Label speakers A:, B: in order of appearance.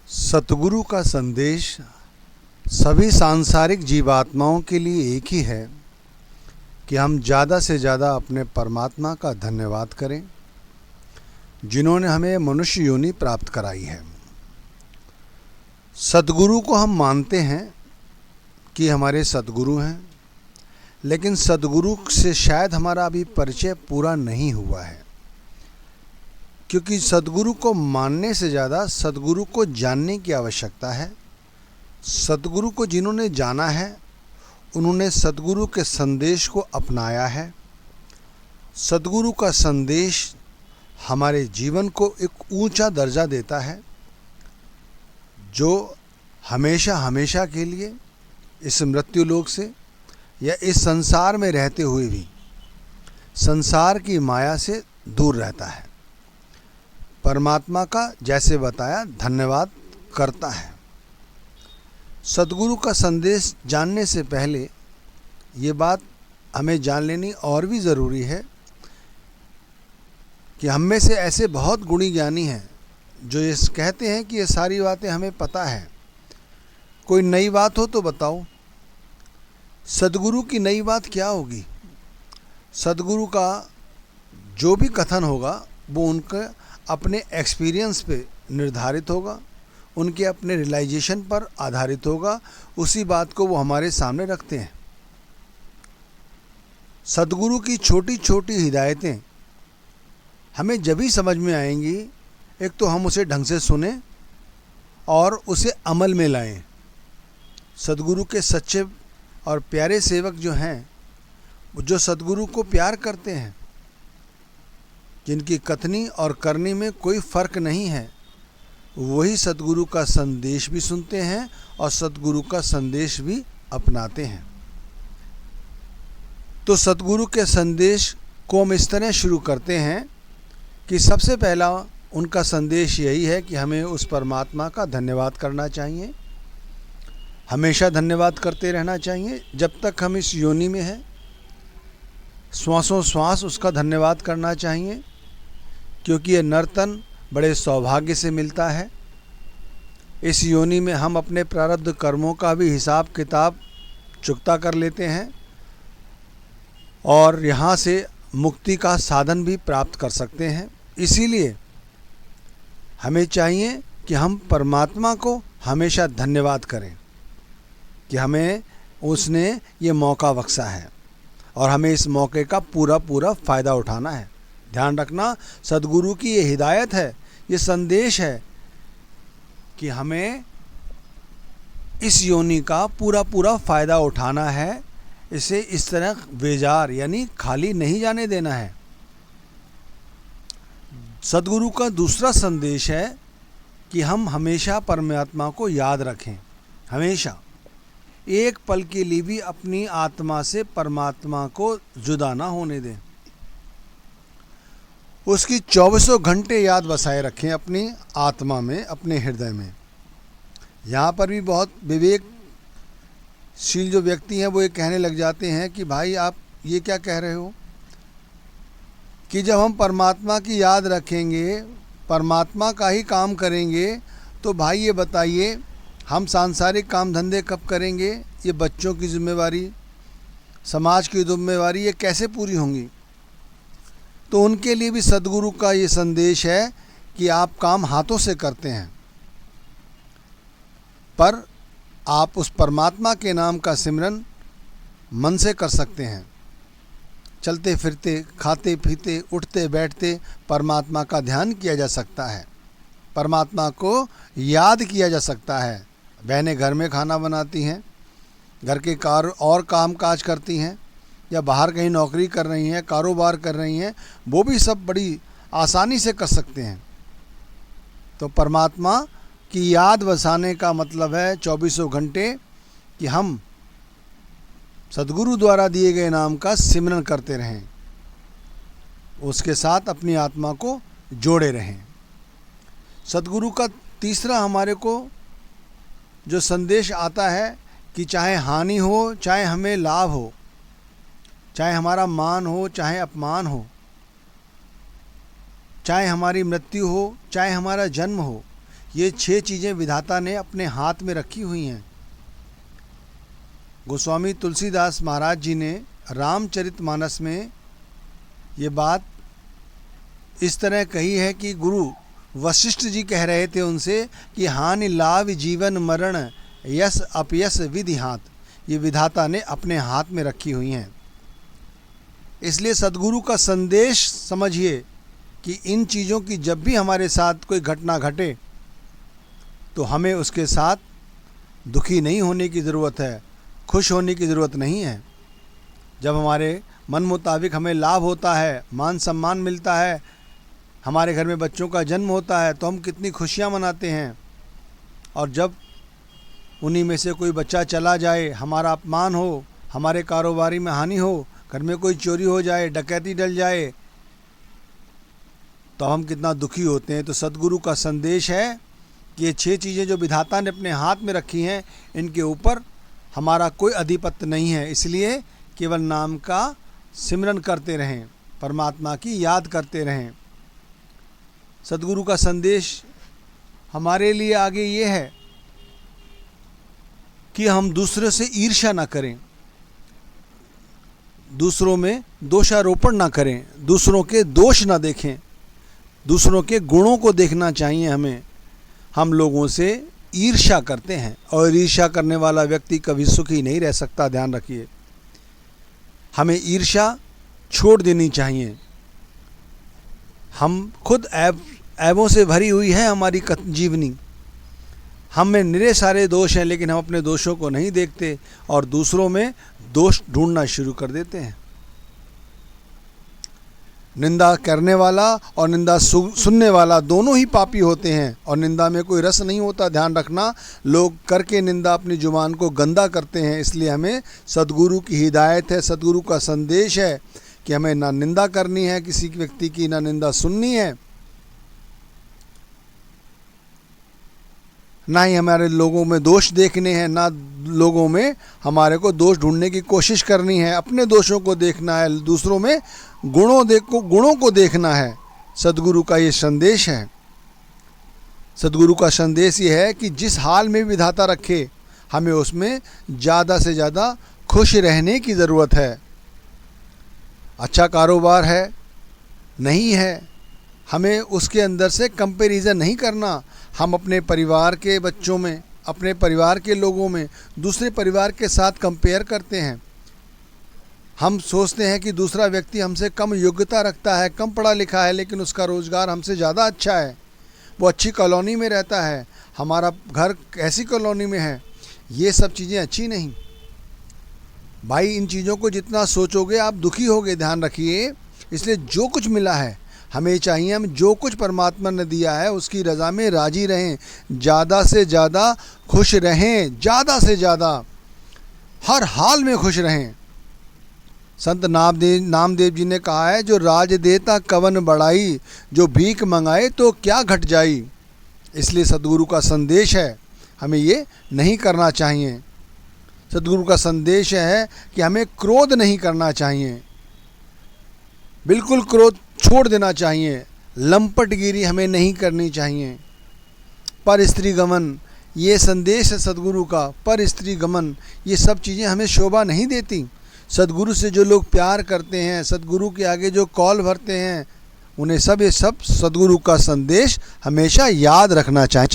A: सतगुरु का संदेश सभी सांसारिक जीवात्माओं के लिए एक ही है कि हम ज़्यादा से ज़्यादा अपने परमात्मा का धन्यवाद करें जिन्होंने हमें मनुष्य योनि प्राप्त कराई है। सतगुरु को हम मानते हैं कि हमारे सतगुरु हैं, लेकिन सतगुरु से शायद हमारा अभी परिचय पूरा नहीं हुआ है, क्योंकि सतगुरु को मानने से ज़्यादा सतगुरु को जानने की आवश्यकता है। सतगुरु को जिन्होंने जाना है उन्होंने सतगुरु के संदेश को अपनाया है। सतगुरु का संदेश हमारे जीवन को एक ऊंचा दर्जा देता है, जो हमेशा हमेशा के लिए इस मृत्युलोक से या इस संसार में रहते हुए भी संसार की माया से दूर रहता है, परमात्मा का जैसे बताया धन्यवाद करता है। सतगुरु का संदेश जानने से पहले ये बात हमें जान लेनी और भी ज़रूरी है कि हम में से ऐसे बहुत गुणी ज्ञानी हैं जो ये कहते हैं कि ये सारी बातें हमें पता है, कोई नई बात हो तो बताओ। सतगुरु की नई बात क्या होगी? सतगुरु का जो भी कथन होगा वो उनके अपने एक्सपीरियंस पे निर्धारित होगा, उनके अपने रियलाइजेशन पर आधारित होगा। उसी बात को वो हमारे सामने रखते हैं। सतगुरु की छोटी छोटी हिदायतें हमें जब ही समझ में आएंगी, एक तो हम उसे ढंग से सुने और उसे अमल में लाएं। सतगुरु के सच्चे और प्यारे सेवक जो हैं, जो सतगुरु को प्यार करते हैं, जिनकी कथनी और करनी में कोई फ़र्क नहीं है, वही सतगुरु का संदेश भी सुनते हैं और सतगुरु का संदेश भी अपनाते हैं। तो सतगुरु के संदेश को हम इस तरह शुरू करते हैं कि सबसे पहला उनका संदेश यही है कि हमें उस परमात्मा का धन्यवाद करना चाहिए, हमेशा धन्यवाद करते रहना चाहिए जब तक हम इस योनि में हैं। श्वासों श्वास उसका धन्यवाद करना चाहिए, क्योंकि ये नर्तन बड़े सौभाग्य से मिलता है। इस योनि में हम अपने प्रारब्ध कर्मों का भी हिसाब किताब चुकता कर लेते हैं और यहाँ से मुक्ति का साधन भी प्राप्त कर सकते हैं। इसीलिए हमें चाहिए कि हम परमात्मा को हमेशा धन्यवाद करें कि हमें उसने ये मौका बख्शा है और हमें इस मौके का पूरा पूरा फ़ायदा उठाना है। ध्यान रखना, सतगुरु की ये हिदायत है, ये संदेश है कि हमें इस योनि का पूरा पूरा फ़ायदा उठाना है, इसे इस तरह बेजार यानी खाली नहीं जाने देना है। सतगुरु का दूसरा संदेश है कि हम हमेशा परमात्मा को याद रखें, हमेशा एक पल के लिए भी अपनी आत्मा से परमात्मा को जुदा ना होने दें, उसकी 24 घंटे याद बसाए रखें अपनी आत्मा में, अपने हृदय में। यहाँ पर भी बहुत विवेकशील जो व्यक्ति हैं वो ये कहने लग जाते हैं कि भाई आप ये क्या कह रहे हो कि जब हम परमात्मा की याद रखेंगे, परमात्मा का ही काम करेंगे, तो भाई ये बताइए हम सांसारिक काम धंधे कब करेंगे? ये बच्चों की जिम्मेवारी, समाज की जिम्मेवारी, ये कैसे पूरी होंगी? तो उनके लिए भी सतगुरु का ये संदेश है कि आप काम हाथों से करते हैं, पर आप उस परमात्मा के नाम का सिमरन मन से कर सकते हैं। चलते फिरते, खाते पीते, उठते बैठते परमात्मा का ध्यान किया जा सकता है, परमात्मा को याद किया जा सकता है। बहनें घर में खाना बनाती हैं, घर के और काम काज करती हैं, या बाहर कहीं नौकरी कर रही हैं, कारोबार कर रही हैं, वो भी सब बड़ी आसानी से कर सकते हैं। तो परमात्मा की याद बसाने का मतलब है 24 घंटे कि हम सतगुरु द्वारा दिए गए नाम का सिमरन करते रहें, उसके साथ अपनी आत्मा को जोड़े रहें। सतगुरु का तीसरा हमारे को जो संदेश आता है कि चाहे हानि हो चाहे हमें लाभ हो, चाहे हमारा मान हो चाहे अपमान हो, चाहे हमारी मृत्यु हो चाहे हमारा जन्म हो, ये 6 चीज़ें विधाता ने अपने हाथ में रखी हुई हैं। गोस्वामी तुलसीदास महाराज जी ने रामचरितमानस में ये बात इस तरह कही है कि गुरु वशिष्ठ जी कह रहे थे उनसे कि हानि लाभ जीवन मरण यश अपयश विधि हाथ, ये विधाता ने अपने हाथ में रखी हुई हैं। इसलिए सद्गुरु का संदेश समझिए कि इन चीज़ों की जब भी हमारे साथ कोई घटना घटे तो हमें उसके साथ दुखी नहीं होने की ज़रूरत है, खुश होने की ज़रूरत नहीं है। जब हमारे मन मुताबिक हमें लाभ होता है, मान सम्मान मिलता है, हमारे घर में बच्चों का जन्म होता है तो हम कितनी खुशियाँ मनाते हैं। और जब उन्हीं में से कोई बच्चा चला जाए, हमारा अपमान हो, हमारे कारोबारी में हानि हो, घर में कोई चोरी हो जाए, डकैती डल जाए, तो हम कितना दुखी होते हैं। तो सद्गुरु का संदेश है कि ये 6 चीज़ें जो विधाता ने अपने हाथ में रखी हैं, इनके ऊपर हमारा कोई अधिपत्य नहीं है। इसलिए केवल नाम का सिमरन करते रहें, परमात्मा की याद करते रहें। सद्गुरु का संदेश हमारे लिए आगे ये है कि हम दूसरों से ईर्ष्या ना करें, दूसरों में दोषारोपण ना करें, दूसरों के दोष ना देखें, दूसरों के गुणों को देखना चाहिए हमें। हम लोगों से ईर्ष्या करते हैं और ईर्ष्या करने वाला व्यक्ति कभी सुखी नहीं रह सकता, ध्यान रखिए। हमें ईर्ष्या छोड़ देनी चाहिए। हम खुद ऐबों से भरी हुई है हमारी जीवनी, हम में निरे सारे दोष हैं, लेकिन हम अपने दोषों को नहीं देखते और दूसरों में दोष ढूंढना शुरू कर देते हैं। निंदा करने वाला और निंदा सुनने वाला दोनों ही पापी होते हैं और निंदा में कोई रस नहीं होता, ध्यान रखना। लोग करके निंदा अपनी जुबान को गंदा करते हैं। इसलिए हमें सद्गुरु की हिदायत है, सद्गुरु का संदेश है कि हमें ना निंदा करनी है किसी व्यक्ति की, ना निंदा सुननी है, ना ही हमारे लोगों में दोष देखने हैं, ना लोगों में हमारे को दोष ढूंढने की कोशिश करनी है। अपने दोषों को देखना है, दूसरों में गुणों को देखना है। सद्गुरु का ये संदेश है। सद्गुरु का संदेश ये है कि जिस हाल में विधाता रखे, हमें उसमें ज़्यादा से ज़्यादा खुश रहने की ज़रूरत है। अच्छा कारोबार है, नहीं है, हमें उसके अंदर से कंपैरिजन नहीं करना। हम अपने परिवार के बच्चों में, अपने परिवार के लोगों में दूसरे परिवार के साथ कंपेयर करते हैं। हम सोचते हैं कि दूसरा व्यक्ति हमसे कम योग्यता रखता है, कम पढ़ा लिखा है, लेकिन उसका रोज़गार हमसे ज़्यादा अच्छा है, वो अच्छी कॉलोनी में रहता है, हमारा घर ऐसी कॉलोनी में है। ये सब चीज़ें अच्छी नहीं भाई। इन चीज़ों को जितना सोचोगे आप दुखी होगे, ध्यान रखिए। इसलिए जो कुछ मिला है हमें चाहिए, हम जो कुछ परमात्मा ने दिया है उसकी रज़ा में राजी रहें, ज़्यादा से ज़्यादा खुश रहें, ज़्यादा से ज़्यादा हर हाल में खुश रहें। संत नामदेव जी ने कहा है, जो राज देता कवन बढ़ाई, जो भीख मंगाए तो क्या घट जाई। इसलिए सद्गुरु का संदेश है हमें ये नहीं करना चाहिए। सद्गुरु का संदेश है कि हमें क्रोध नहीं करना चाहिए, बिल्कुल क्रोध छोड़ देना चाहिए। लंपटगिरी हमें नहीं करनी चाहिए। पर स्त्री गमन, ये संदेश है सद्गुरु का। पर स्त्री गमन, ये सब चीज़ें हमें शोभा नहीं देती। सद्गुरु से जो लोग प्यार करते हैं, सद्गुरु के आगे जो कॉल भरते हैं, उन्हें सब ये सब सद्गुरु का संदेश हमेशा याद रखना चाहिए।